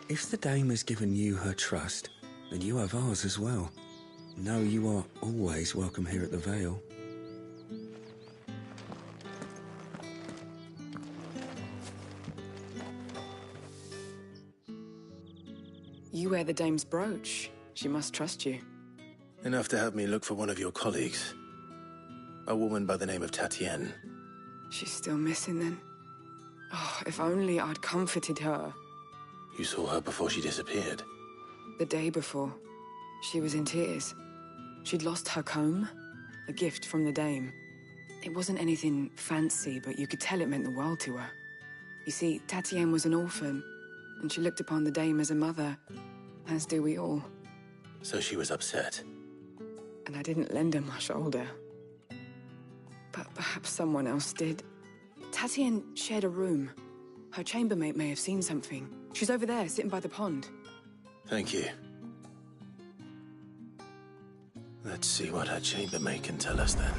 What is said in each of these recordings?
If the dame has given you her trust, then you have ours as well. Know you are always welcome here at the Vale. You wear the dame's brooch. She must trust you. Enough to have me look for one of your colleagues. A woman by the name of Tatienne. She's still missing then. Oh, if only I'd comforted her. You saw her before she disappeared? The day before. She was in tears. She'd lost her comb, a gift from the dame. It wasn't anything fancy, but you could tell it meant the world to her. You see, Tatienne was an orphan, and she looked upon the dame as a mother, as do we all. So she was upset. And I didn't lend her my shoulder. But perhaps someone else did. Tatienne shared a room. Her chambermaid may have seen something. She's over there, sitting by the pond. Thank you. Let's see what her chambermaid can tell us then.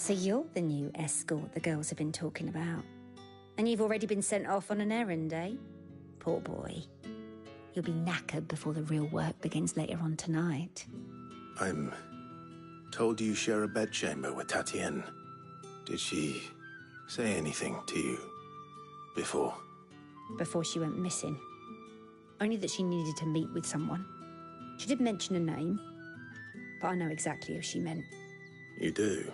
So you're the new escort the girls have been talking about. And you've already been sent off on an errand, eh? Poor boy. You'll be knackered before the real work begins later on tonight. I'm told you share a bedchamber with Tatienne. Did she say anything to you before? Before she went missing. Only that she needed to meet with someone. She did mention a name, but I know exactly who she meant. You do?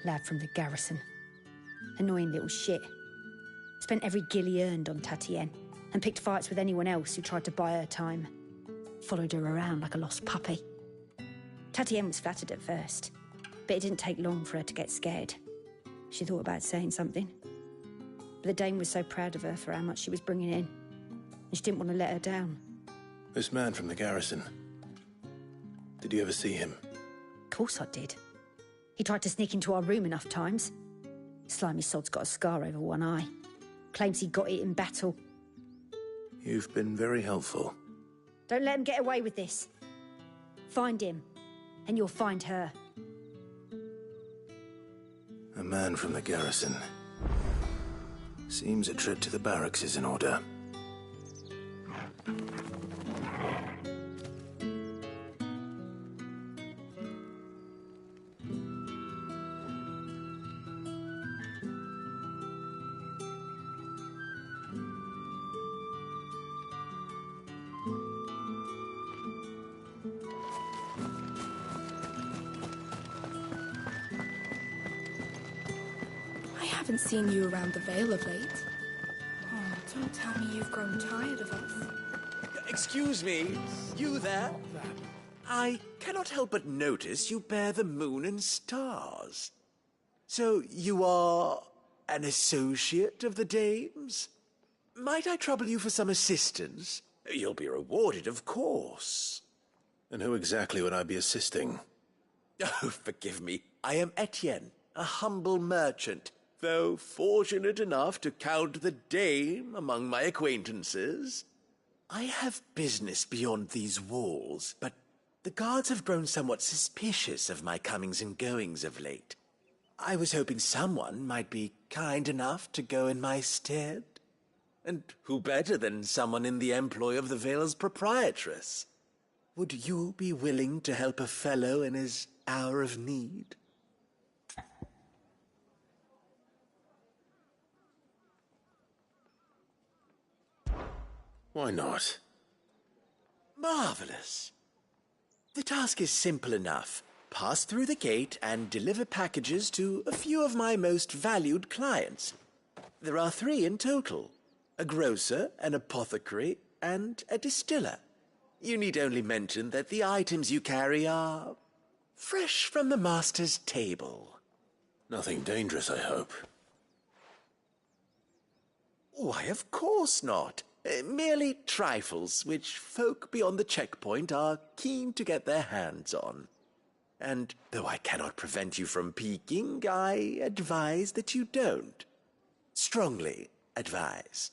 Lad from the garrison. Annoying little shit. Spent every guil he earned on Tatienne and picked fights with anyone else who tried to buy her time. Followed her around like a lost puppy. Tatienne was flattered at first, but it didn't take long for her to get scared. She thought about saying something. But the dame was so proud of her for how much she was bringing in, and she didn't want to let her down. This man from the garrison. Did you ever see him? Of course I did. He tried to sneak into our room enough times. Slimy sod's got a scar over one eye. Claims he got it in battle. You've been very helpful. Don't let him get away with this. Find him, and you'll find her. A man from the garrison. Seems a trip to the barracks is in order. I haven't seen you around the Vale of late. Oh, don't tell me you've grown tired of us. Excuse me, you there? I cannot help but notice you bear the moon and stars. So you are an associate of the dame's? Might I trouble you for some assistance? You'll be rewarded, of course. And who exactly would I be assisting? Oh, forgive me. I am Etienne, a humble merchant, though fortunate enough to count the dame among my acquaintances. I have business beyond these walls, but the guards have grown somewhat suspicious of my comings and goings of late. I was hoping someone might be kind enough to go in my stead. And who better than someone in the employ of the Vale's proprietress? Would you be willing to help a fellow in his hour of need? Why not? Marvelous. The task is simple enough. Pass through the gate and deliver packages to a few of my most valued clients. There are 3 in total: a grocer, an apothecary, and a distiller. You need only mention that the items you carry are fresh from the master's table. Nothing dangerous, I hope. Why, of course not. Merely trifles which folk beyond the checkpoint are keen to get their hands on. And though I cannot prevent you from peeking, I advise that you don't. Strongly advise.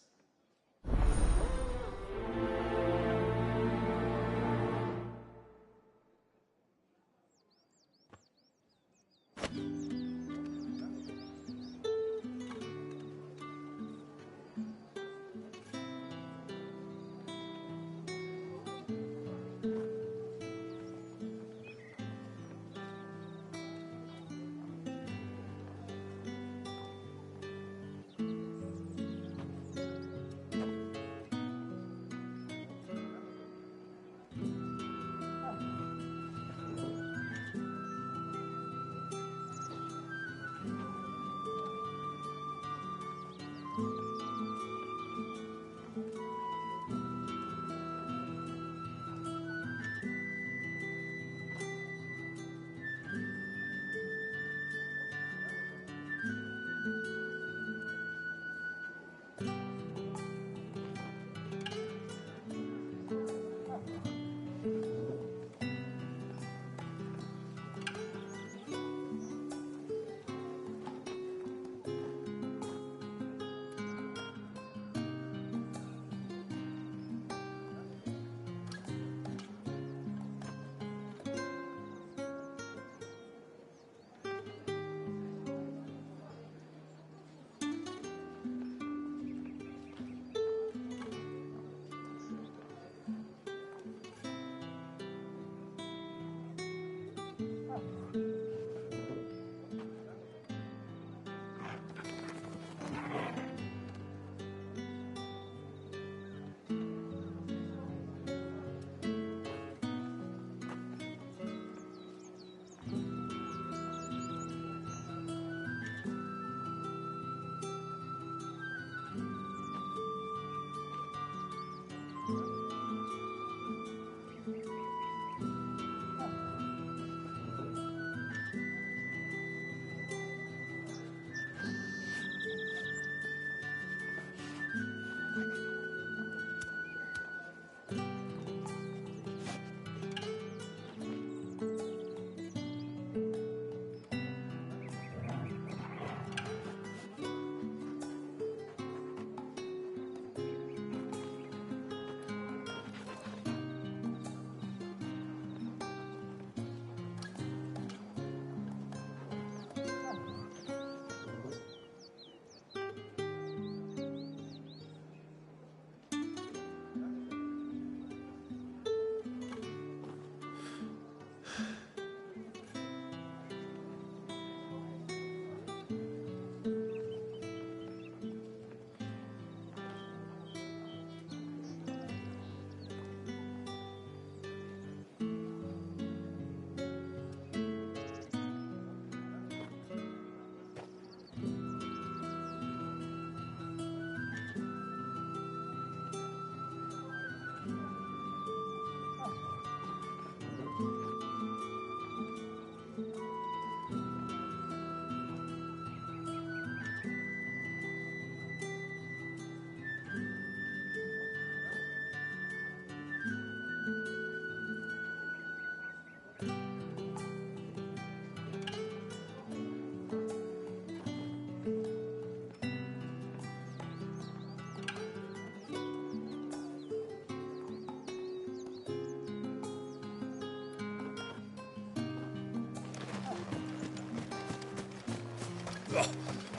Oh,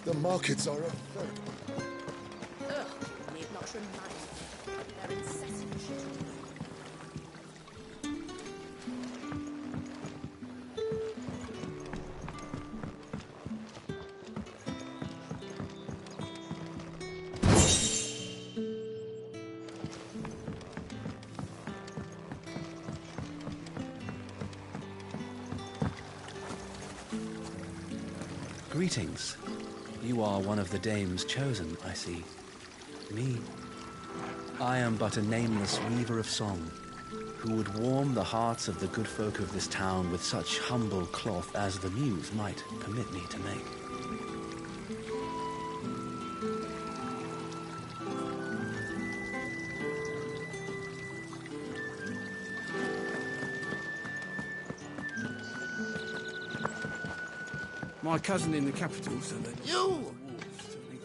the markets are a... Ugh, need not remind me. They're incessant shit. Greetings. You are one of the dames chosen, I see. Me? I am but a nameless weaver of song, who would warm the hearts of the good folk of this town with such humble cloth as the muse might permit me to make. My cousin in the capital, so that... You!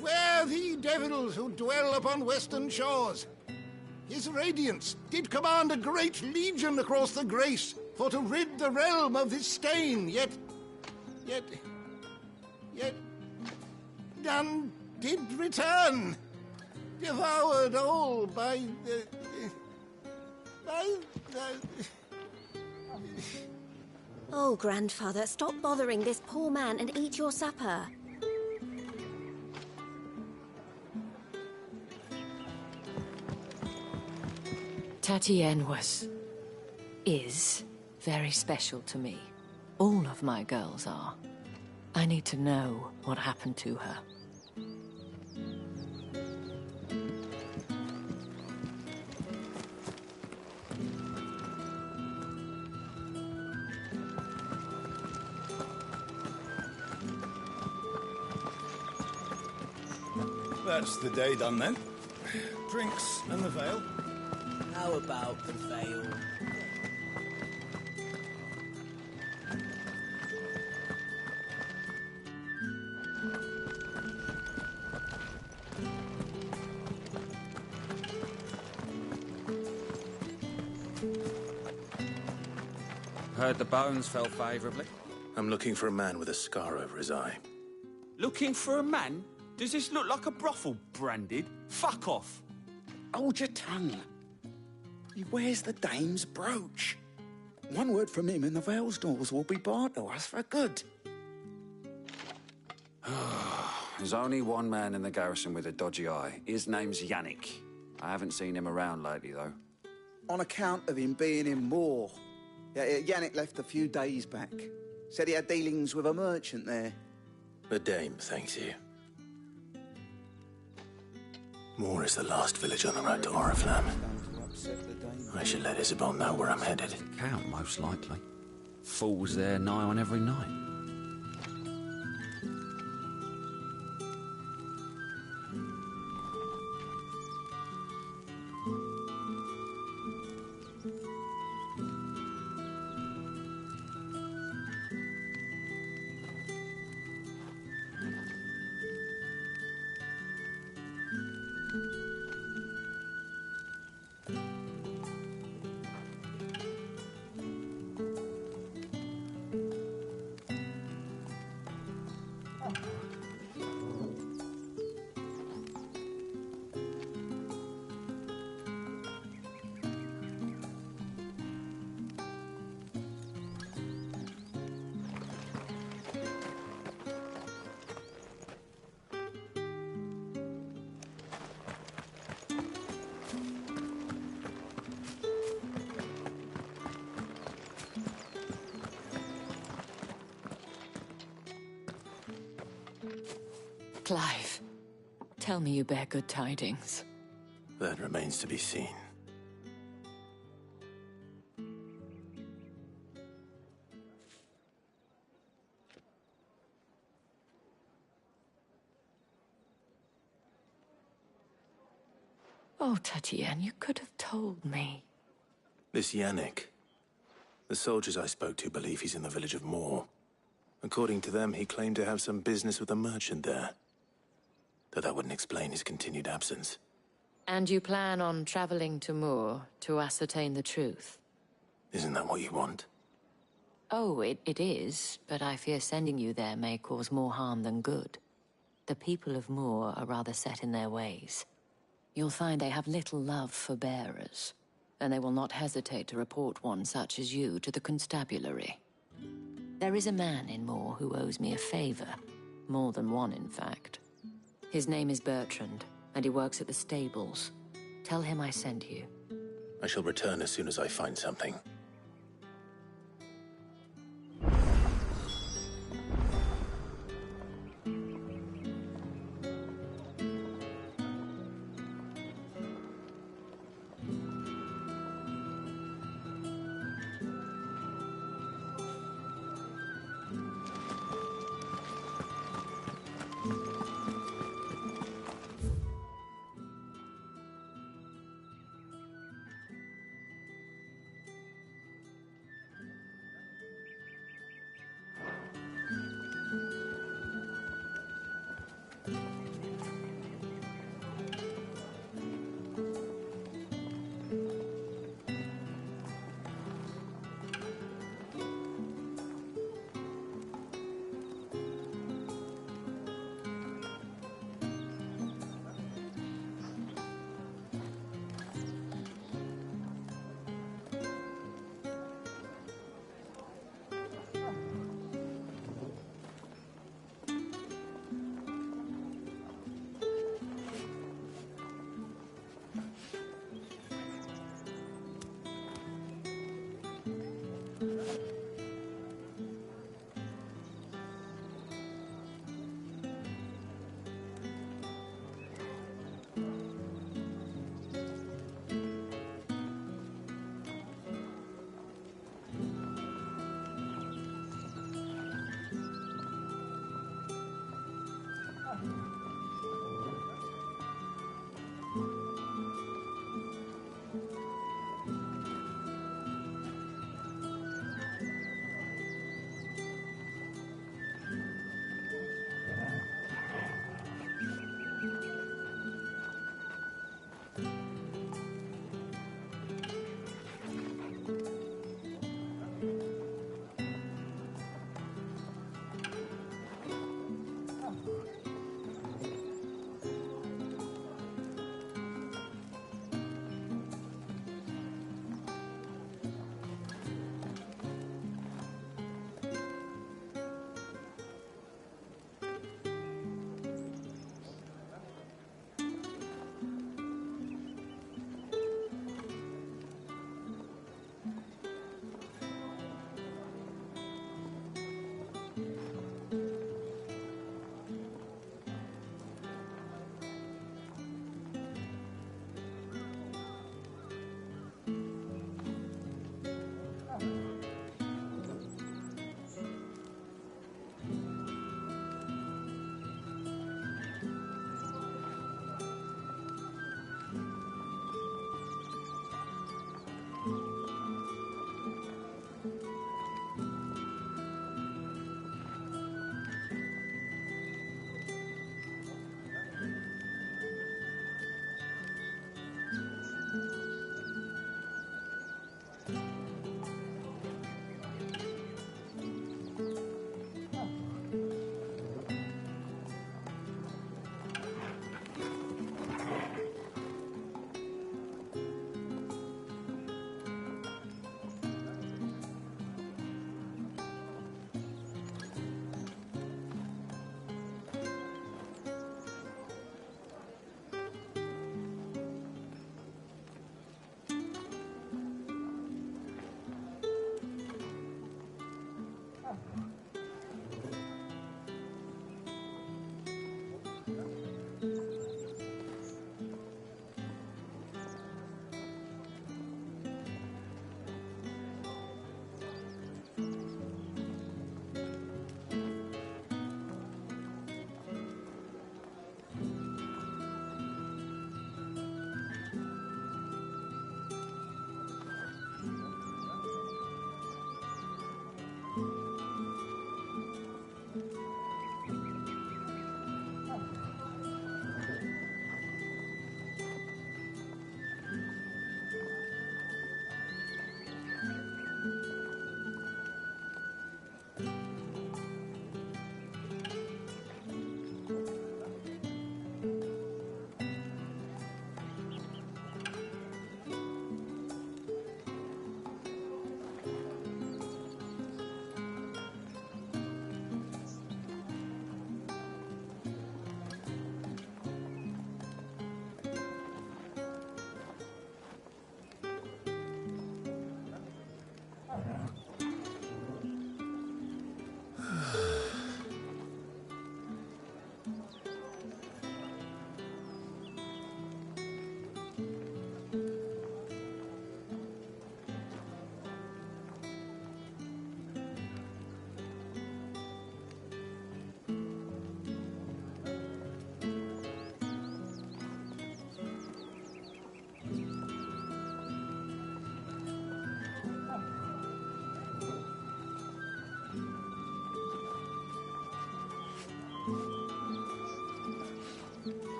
Where the devils who dwell upon western shores? His radiance did command a great legion across the grace for to rid the realm of this stain, yet none did return, devoured all by the... Oh, grandfather, stop bothering this poor man and eat your supper. Tatienne is very special to me. All of my girls are. I need to know what happened to her. That's the day done then. Drinks and the veil. How about the veil? Heard the bones fell favourably. I'm looking for a man with a scar over his eye. Looking for a man? Does this look like a brothel, Branded? Fuck off. Hold your tongue. He wears the dame's brooch. One word from him and the Vale's doors will be barred to us for good. There's only one man in the garrison with a dodgy eye. His name's Yannick. I haven't seen him around lately, though. On account of him being in war. Yeah, Yannick left a few days back. Said he had dealings with a merchant there. The dame thanks you. Moor is the last village on the road to Oriflamme. I should let Isabel know where I'm headed. Count, most likely. Falls there nigh on every night. Clive, tell me you bear good tidings. That remains to be seen. Oh, Tatienne, you could have told me. This Yannick. The soldiers I spoke to believe he's in the village of Moor. According to them, he claimed to have some business with a merchant there. Though that wouldn't explain his continued absence. And you plan on traveling to Moor to ascertain the truth? Isn't that what you want? Oh, it is, but I fear sending you there may cause more harm than good. The people of Moor are rather set in their ways. You'll find they have little love for bearers, and they will not hesitate to report one such as you to the constabulary. There is a man in Moor who owes me a favor. More than one, in fact. His name is Bertrand, and he works at the stables. Tell him I sent you. I shall return as soon as I find something.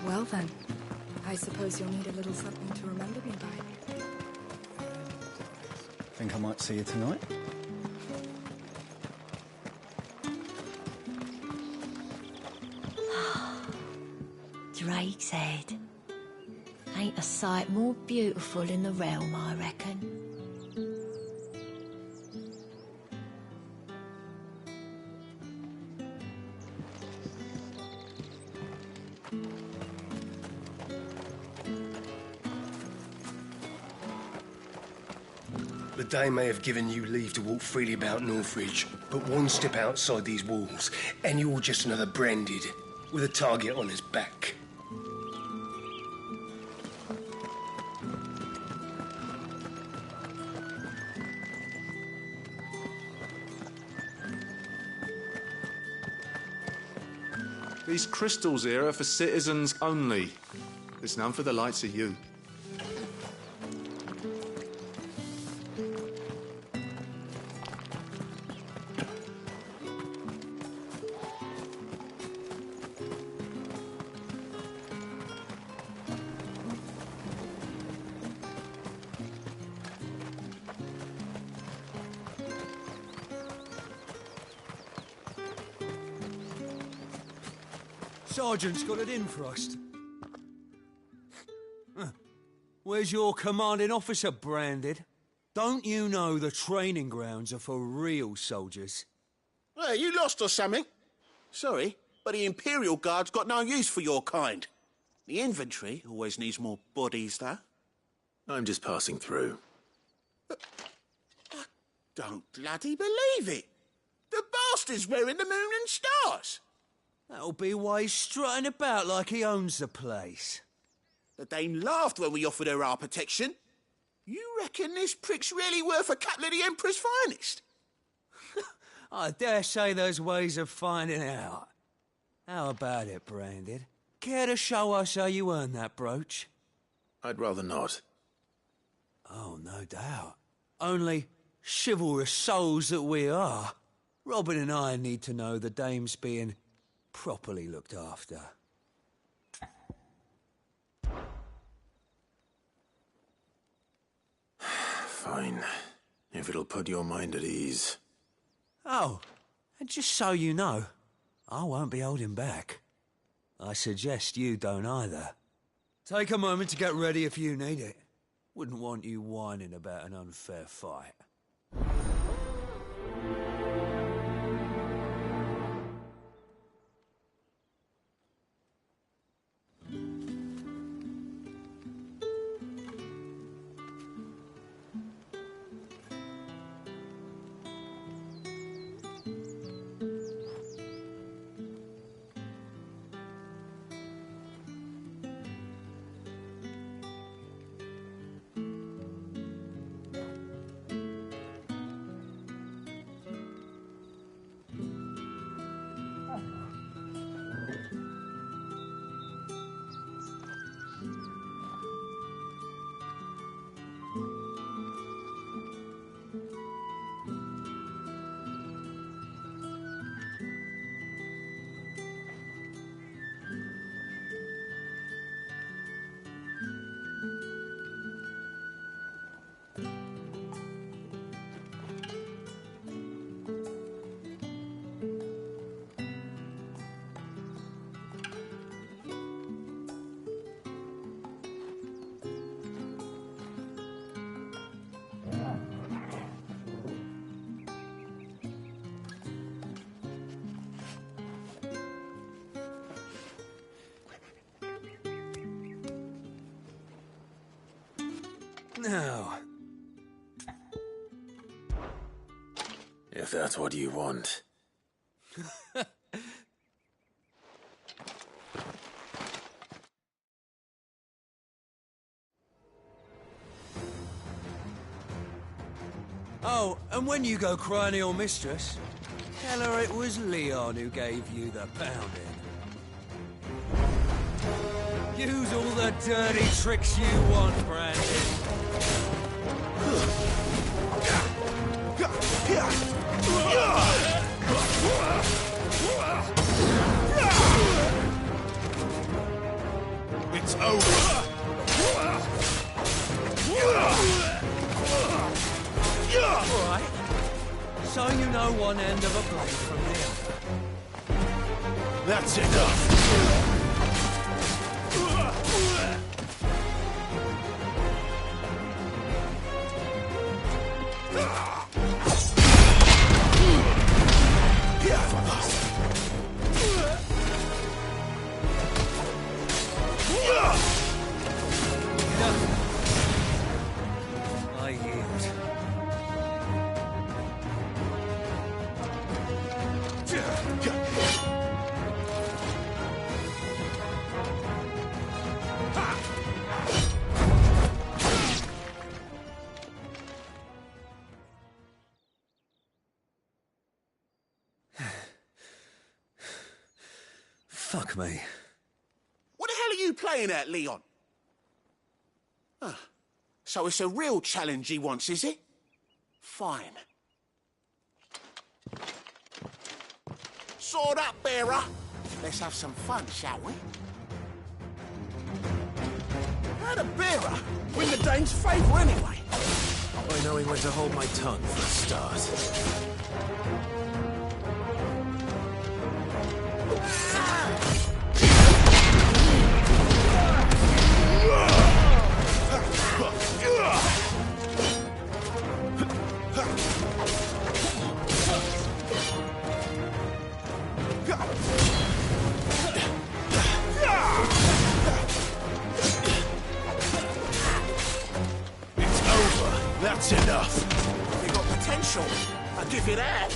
Well then, I suppose you'll need a little something to remember me by. Think I might see you tonight? Drake's Head. Ain't a sight more beautiful in the realm, I reckon. The Dame may have given you leave to walk freely about Northridge, but one step outside these walls, and you're just another branded, with a target on his back. These crystals here are for citizens only. There's none for the likes of you. Sergeant's got it in for us. Where's your commanding officer, Branded? Don't you know the training grounds are for real soldiers? Well, you lost or something? Sorry, but the Imperial Guard's got no use for your kind. The infantry always needs more bodies, though. I'm just passing through. I don't bloody believe it. The bastard's wearing the moon and stars. That'll be why he's strutting about like he owns the place. The Dame laughed when we offered her our protection. You reckon this prick's really worth a couple of the Emperor's finest? I dare say there's ways of finding out. How about it, Branded? Care to show us how you earned that brooch? I'd rather not. Oh, no doubt. Only chivalrous souls that we are, Robin and I need to know the Dame's being properly looked after. Fine. If it'll put your mind at ease. Oh, and just so you know, I won't be holding back. I suggest you don't either. Take a moment to get ready if you need it. Wouldn't want you whining about an unfair fight. Now, if that's what you want. Oh, and when you go crying to your mistress, tell her it was Leon who gave you the pounding. Use all the dirty tricks you want, Brandon. know one end of a blade from the other. That's enough! I yield. Fuck me. What the hell are you playing at, Leon? So it's a real challenge he wants, is it? Fine. Sword up, bearer. Let's have some fun, shall we? How'd a bearer win the Dane's favour anyway? By knowing when to hold my tongue for a start. It's over. That's enough. You got potential. I'll give you that.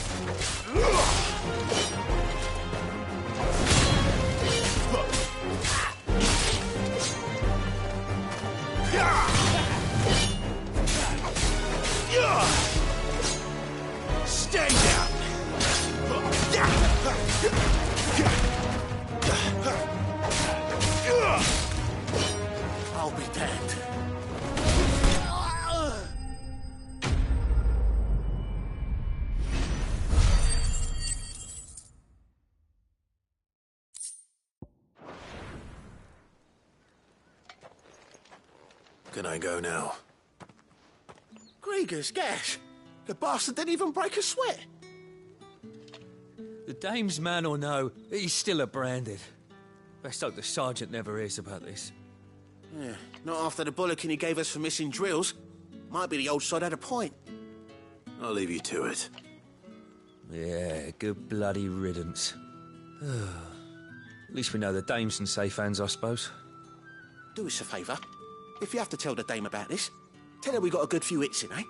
Stay down. I'll be damned. Can I go now? Krieger's gas. The bastard didn't even break a sweat. The dame's man or no, he's still a branded. Best hope the sergeant never hears about this. Yeah, not after the bollocking he gave us for missing drills. Might be the old sod had a point. I'll leave you to it. Yeah, good bloody riddance. At least we know the dame's in safe hands, I suppose. Do us a favour. If you have to tell the dame about this, tell her we got a good few hits in, eh?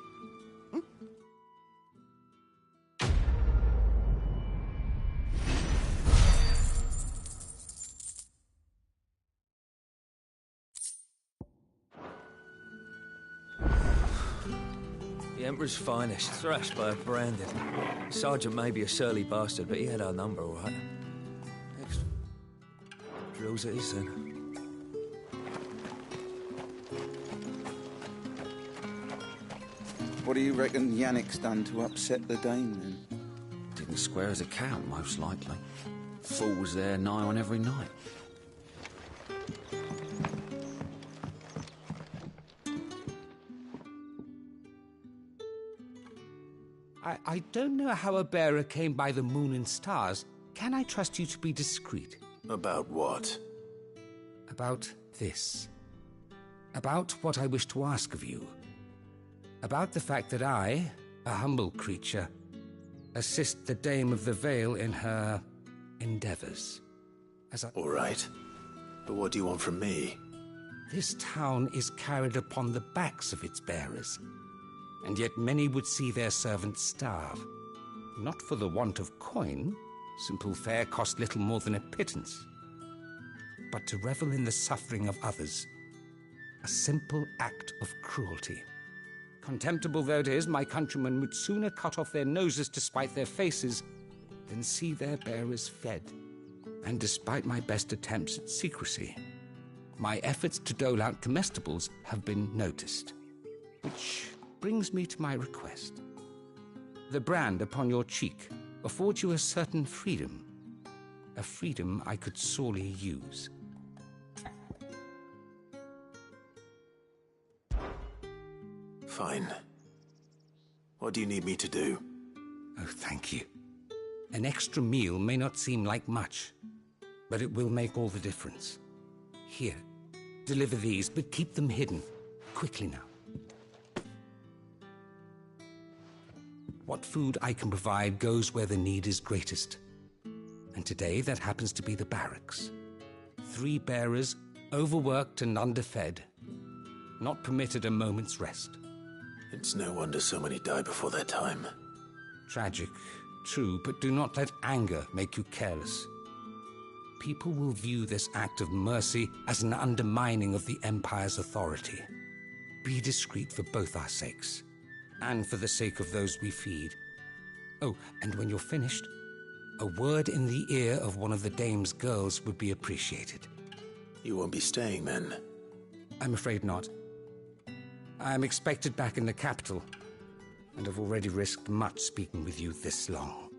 The Emperor's finest, thrashed by a branded. Sergeant may be a surly bastard, but he had our number, all right. Next drills it is, then. What do you reckon Yannick's done to upset the dame, then? Didn't square his account, most likely. Fool was there nigh on every night. I don't know how a bearer came by the moon and stars. Can I trust you to be discreet? About what? About this. About what I wish to ask of you. About the fact that I, a humble creature, assist the Dame of the Vale in her endeavors. All right. But what do you want from me? This town is carried upon the backs of its bearers, and yet many would see their servants starve. Not for the want of coin, simple fare cost little more than a pittance, but to revel in the suffering of others, a simple act of cruelty. Contemptible though it is, my countrymen would sooner cut off their noses to spite their faces than see their bearers fed. And despite my best attempts at secrecy, my efforts to dole out comestibles have been noticed. Which brings me to my request. The brand upon your cheek affords you a certain freedom, a freedom I could sorely use. Fine. What do you need me to do? Oh, thank you. An extra meal may not seem like much, but it will make all the difference. Here, deliver these, but keep them hidden. Quickly now. What food I can provide goes where the need is greatest. And today that happens to be the barracks. 3 bearers, overworked and underfed, not permitted a moment's rest. It's no wonder so many die before their time. Tragic, true, but do not let anger make you careless. People will view this act of mercy as an undermining of the Empire's authority. Be discreet for both our sakes, and for the sake of those we feed. Oh, and when you're finished, a word in the ear of one of the dame's girls would be appreciated. You won't be staying then? I'm afraid not. I'm expected back in the capital, and have already risked much speaking with you this long.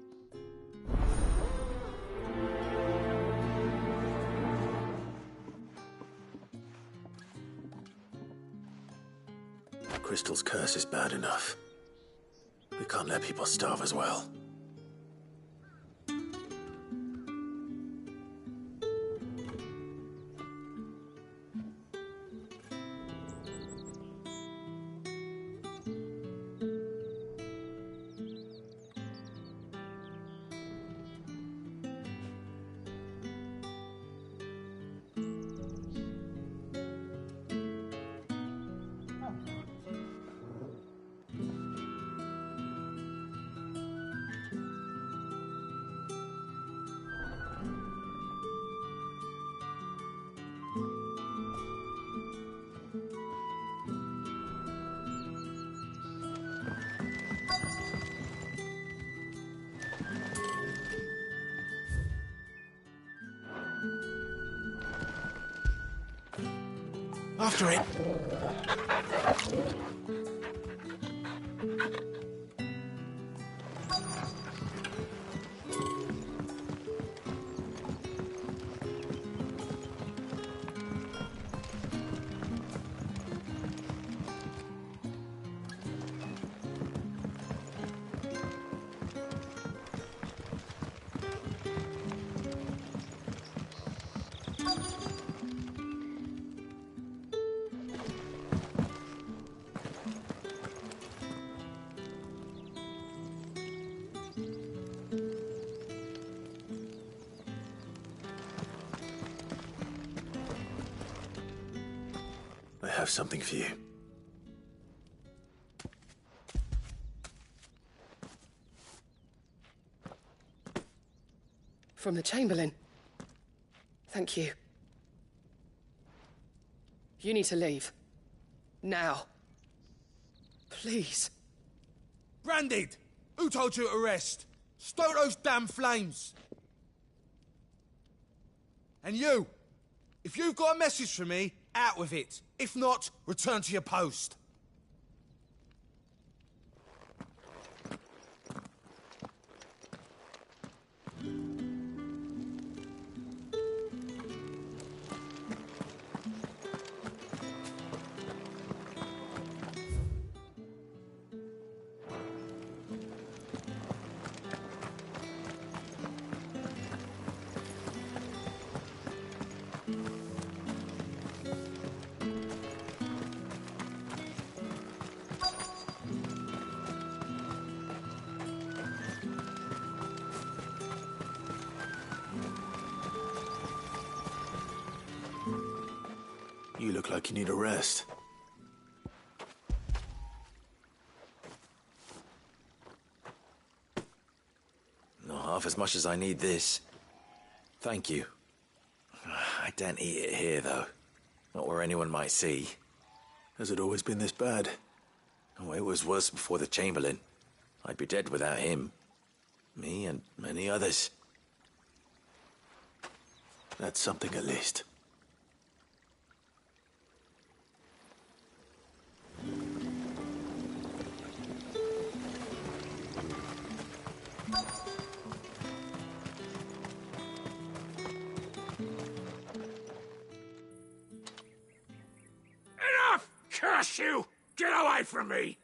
Crystal's curse is bad enough. We can't let people starve as well. After it. I have something for you. From the Chamberlain. Thank you. You need to leave. Now. Please. Branded! Who told you to rest? Stoke those damn flames! And you! If you've got a message for me, out with it. If not, return to your post. You look like you need a rest. Not half as much as I need this. Thank you. I daren't eat it here, though. Not where anyone might see. Has it always been this bad? Oh, it was worse before the Chamberlain. I'd be dead without him. Me and many others. That's something at least. Enough! Curse you! Get away from me!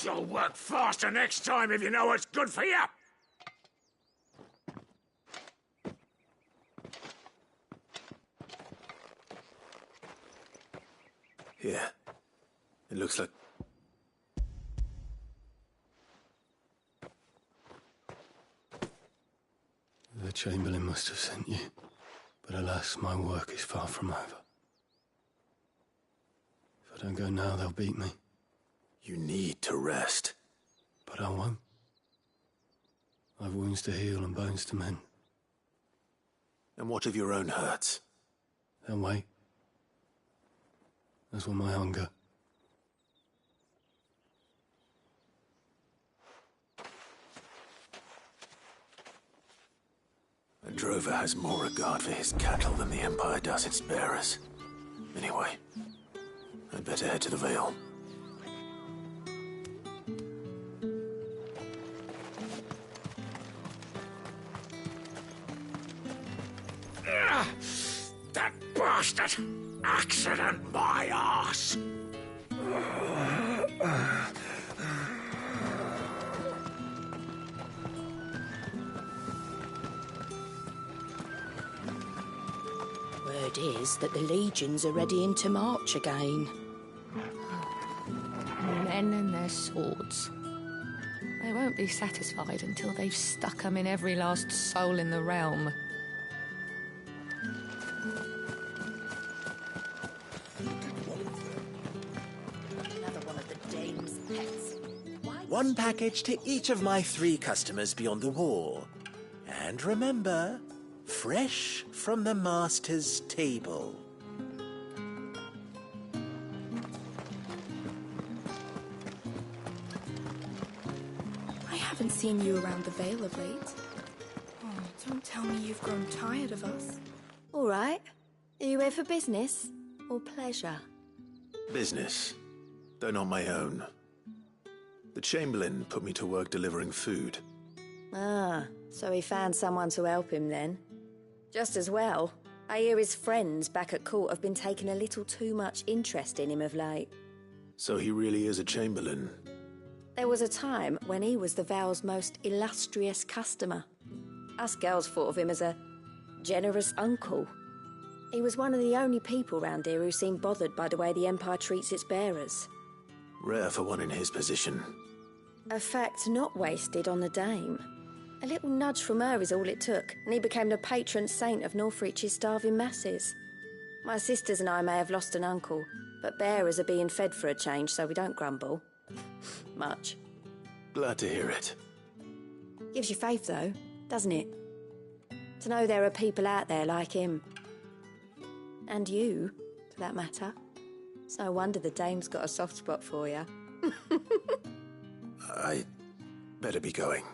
You'll work faster next time if you know what's good for you. Yeah. It looks like... The Chamberlain must have sent you. But alas, my work is far from over. If I don't go now, they'll beat me. You need to rest. But I won't. I've wounds to heal and bones to mend. And what of your own hurts? They'll wait. As will my hunger. A drover has more regard for his cattle than the Empire does its bearers. Anyway, I'd better head to the Vale. That bastard! Accident, my arse! Word is that the legions are ready to march again. Men and their swords. They won't be satisfied until they've stuck 'em in every last soul in the realm. Another one of the dame's pets. One package to each of my 3 customers beyond the wall. And remember, fresh from the master's table. I haven't seen you around the Vale of late. Oh, don't tell me you've grown tired of us. All right. Are you here for business or pleasure? Business, though not my own. The Chamberlain put me to work delivering food. Ah, so he found someone to help him then. Just as well. I hear his friends back at court have been taking a little too much interest in him of late. So he really is a Chamberlain. There was a time when he was the Vale's most illustrious customer. Us girls thought of him as a generous uncle. He was one of the only people round here who seemed bothered by the way the Empire treats its bearers. Rare for one in his position. A fact not wasted on the dame. A little nudge from her is all it took, and he became the patron saint of Northreach's starving masses. My sisters and I may have lost an uncle, but bearers are being fed for a change, so we don't grumble. Much. Glad to hear it. Gives you faith, though, doesn't it? To know there are people out there like him. And you, for that matter. It's no wonder the dame's got a soft spot for you. I better be going.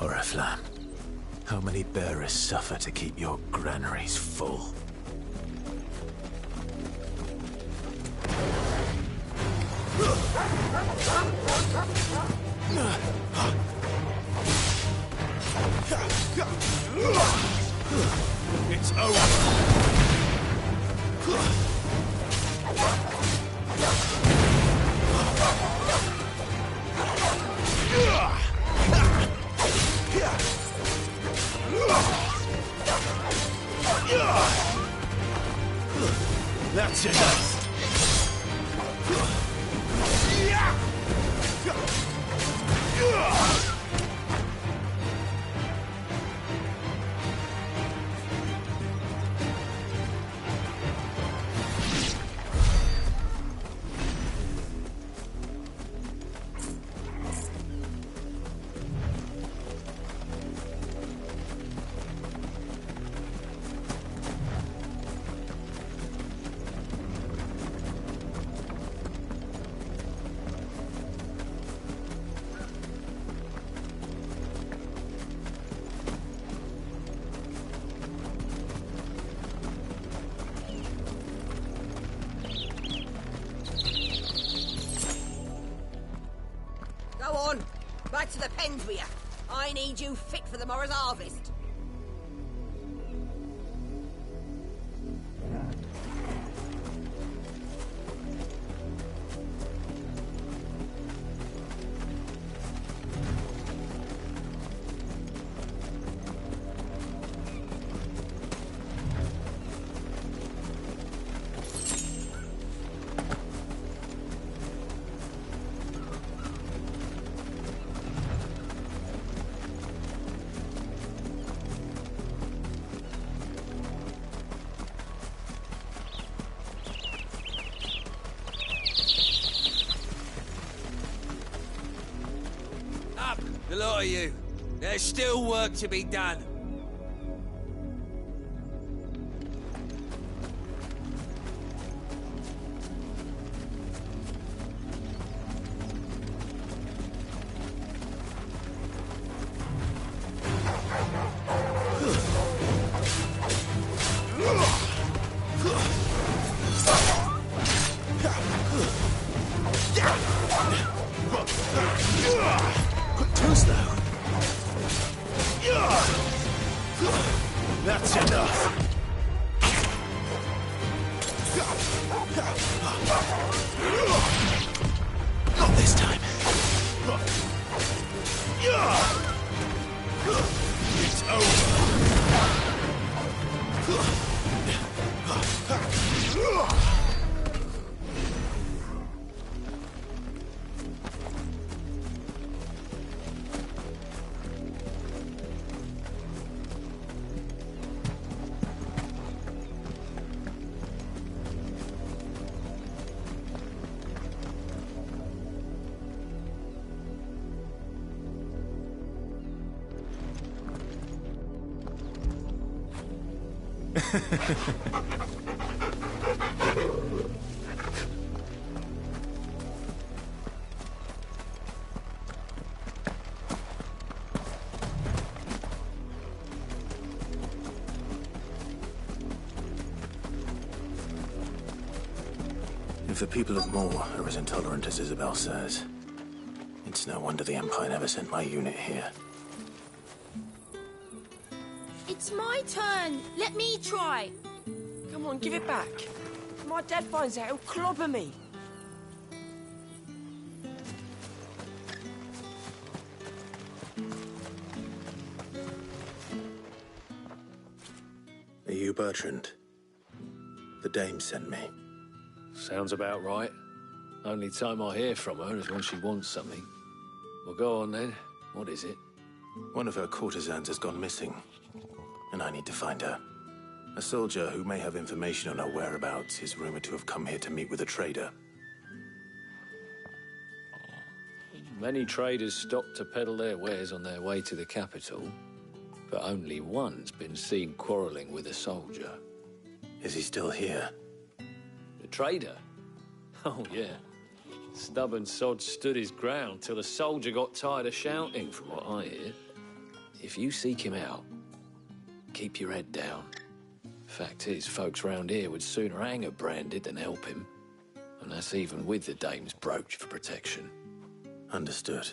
Oriflamme, how many bearers suffer to keep your granaries full? Go on. Back to the pens with you. I need you fit for the morrow's harvest. The lot of you. There's still work to be done. Too slow. That's enough. Not this time. It's over. If the people of Moor are as intolerant as Isabel says, it's no wonder the Empire never sent my unit here. It's my turn. Let me try. Come on, give it back. If my dad finds out, he'll clobber me. Are you Bertrand? The dame sent me. Sounds about right. Only time I hear from her is when she wants something. Well, go on then. What is it? One of her courtesans has gone missing, and I need to find her. A soldier who may have information on her whereabouts is rumored to have come here to meet with a trader. Many traders stop to peddle their wares on their way to the capital, but only one's been seen quarrelling with a soldier. Is he still here? The trader? Oh, yeah. Stubborn sod stood his ground till the soldier got tired of shouting, from what I hear. If you seek him out, keep your head down. Fact is, folks round here would sooner hang a branded than help him. And that's even with the dame's brooch for protection. Understood.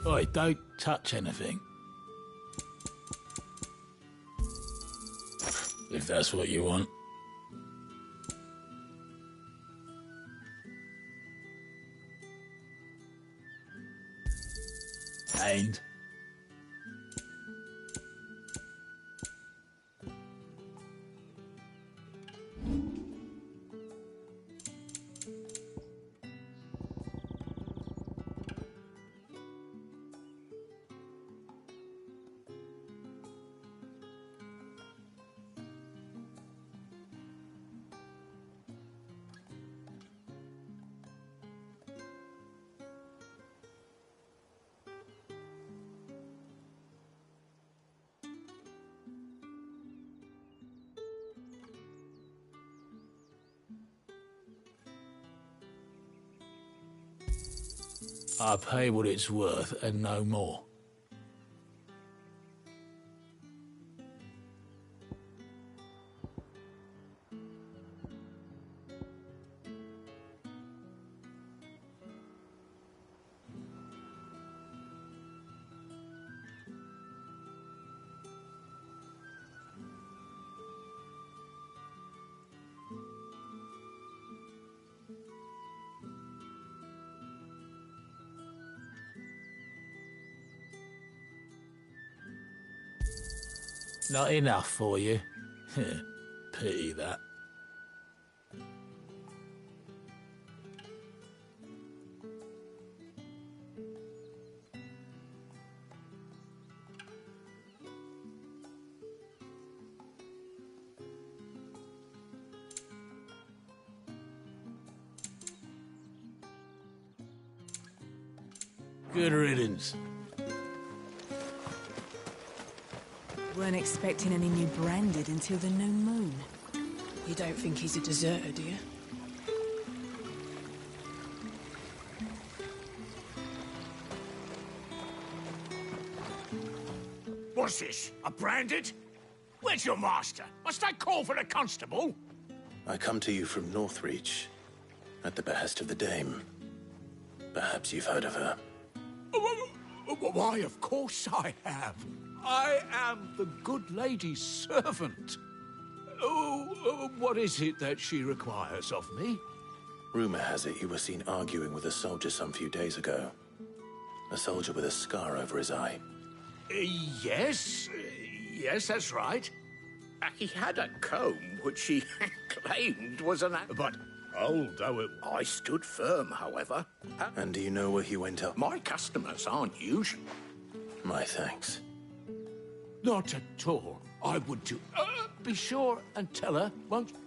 Oi, don't touch anything. If that's what you want. And I pay what it's worth and no more. Not enough for you? Pity that. Good riddance. Weren't expecting any new branded until the new moon. You don't think he's a deserter, do you? What's this? A branded? Where's your master? Must I call for the constable? I come to you from Northreach, at the behest of the Dame. Perhaps you've heard of her. Why, of course I have. I am the good lady's servant. What is it that she requires of me? Rumor has it you were seen arguing with a soldier some few days ago. A soldier with a scar over his eye. Yes, that's right. He had a comb which he claimed was an... But although I stood firm, however... And do you know where he went up? My customers aren't usual. My thanks. Not at all. I would do... be sure and tell her, won't you?